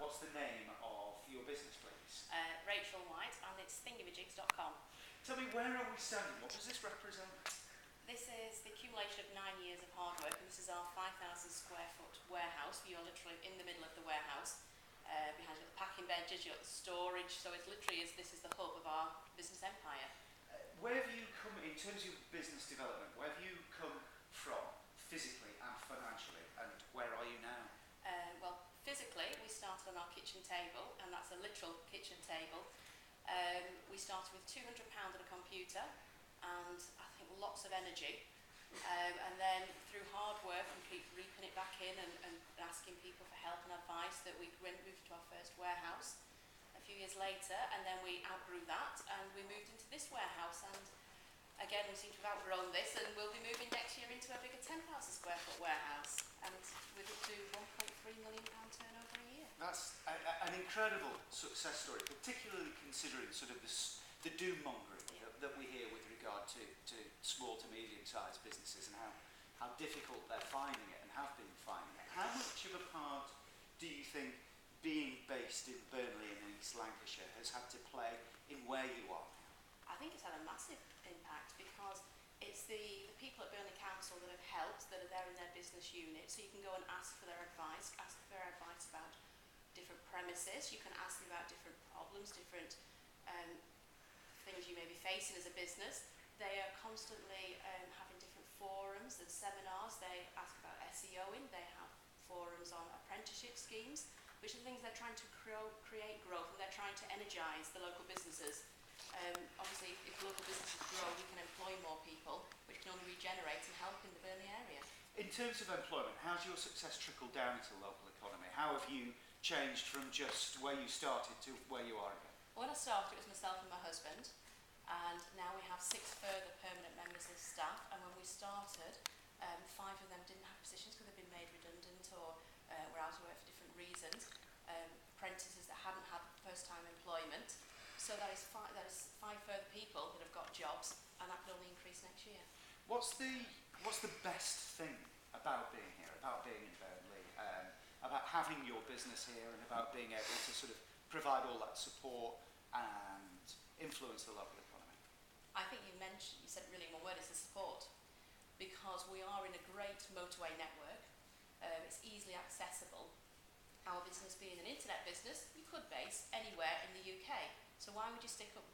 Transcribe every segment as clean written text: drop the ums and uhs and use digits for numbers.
what's the name of your business, please? Rachel White, and it's Thingimijigs.com. Tell me, where are we standing? What does this represent? This is the accumulation of 9 years of hard work, and this is our 5,000 square foot warehouse. You're literally in the middle of the warehouse. Behind you, the packing benches, you've got the storage, so it literally is, this is the hub of our business empire. Where have you come, in terms of business development, where have you come from, physically and financially, and where are you now? Well, physically, we started on our kitchen table, and that's a literal kitchen table. We started with £200 on a computer, and I think lots of energy. And then through hard work and keep reaping it back in and asking people for help and advice, that we moved to our first warehouse a few years later, and then we outgrew that and we moved into this warehouse, and again we seem to have outgrown this, and we'll be moving next year into a bigger 10,000 square foot warehouse, and we're up to £1.3 million turnover a year. That's an incredible success story, particularly considering sort of the doom-mongering that we hear with regard to small to medium-sized businesses, and how difficult they're finding it and have been finding it. How much of a part do you think being based in Burnley and East Lancashire has had to play in where you are? I think it's had a massive impact, because it's the people at Burnley Council that have helped, that are there in their business unit, so you can go and ask for their advice, about different premises, you can ask them about different problems, different things you may be facing as a business. They are constantly having different forums and seminars. They ask about SEOing, they have forums on apprenticeship schemes, which are things they're trying to create growth, and they're trying to energise the local businesses. Obviously, if local businesses grow, we can employ more people, which can only regenerate and help in the Burnley area. In terms of employment, how's your success trickled down into the local economy? How have you changed from just where you started to where you are again? When I started, it was myself and my husband, and now we have 6 further permanent members of staff, and when we started, 5 of them didn't have positions because they've been made redundant or were out of work for different reasons. Apprentices that hadn't had first-time employment. So that is 5 further people that have got jobs, and that will only increase next year. What's the best thing about being here, about being in Burnley, about having your business here, and about being able to sort of provide all that support and influence the local economy? I think you said really one word, is the support, because we are in a great motorway network. It's easily accessible. Our business being an internet business, we could base anywhere in the UK. So why would you stick up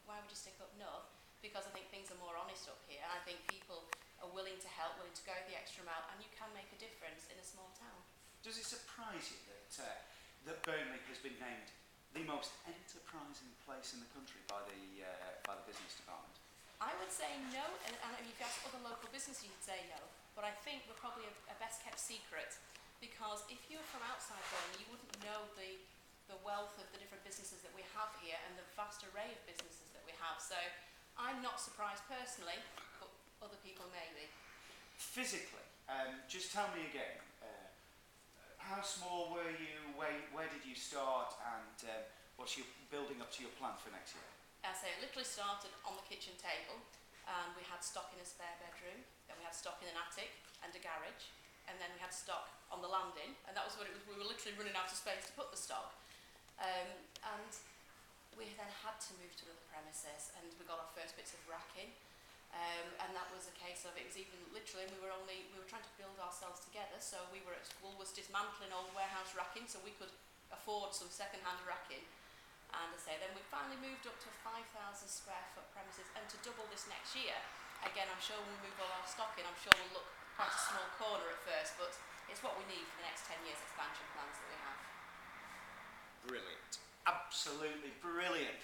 north? Because I think things are more honest up here, and I think people are willing to help, willing to go the extra mile, and you can make a difference in a small town. Does it surprise you that Burnley has been named the most enterprising place in the country by the business department? I would say no, and if you ask other local businesses, you'd say no. But I think we're probably a best kept secret, because if you're from outside Burnley, you wouldn't know the wealth of the different businesses that we have here and the vast array of businesses that we have. So I'm not surprised personally, but other people may be. Physically, just tell me again, how small were you, where did you start, and what's your building up to your plan for next year? I say it literally started on the kitchen table, and we had stock in a spare bedroom, then we had stock in an attic and a garage, and then we had stock on the landing, and that was what it was. We were literally running out of space to put the stock, and we then had to move to another premises, and we got our first bits of racking, and that was a case of, it was even literally, we were trying to build ourselves together, so we were at Woolworths dismantling old warehouse racking so we could afford some second-hand racking. And I say, then we finally moved up to 5,000 square foot premises, and to double this next year, again, I'm sure when we move all our stock in, I'm sure we'll look quite a small corner at first, but it's what we need for the next 10 years expansion plans that we have. Brilliant. Absolutely brilliant.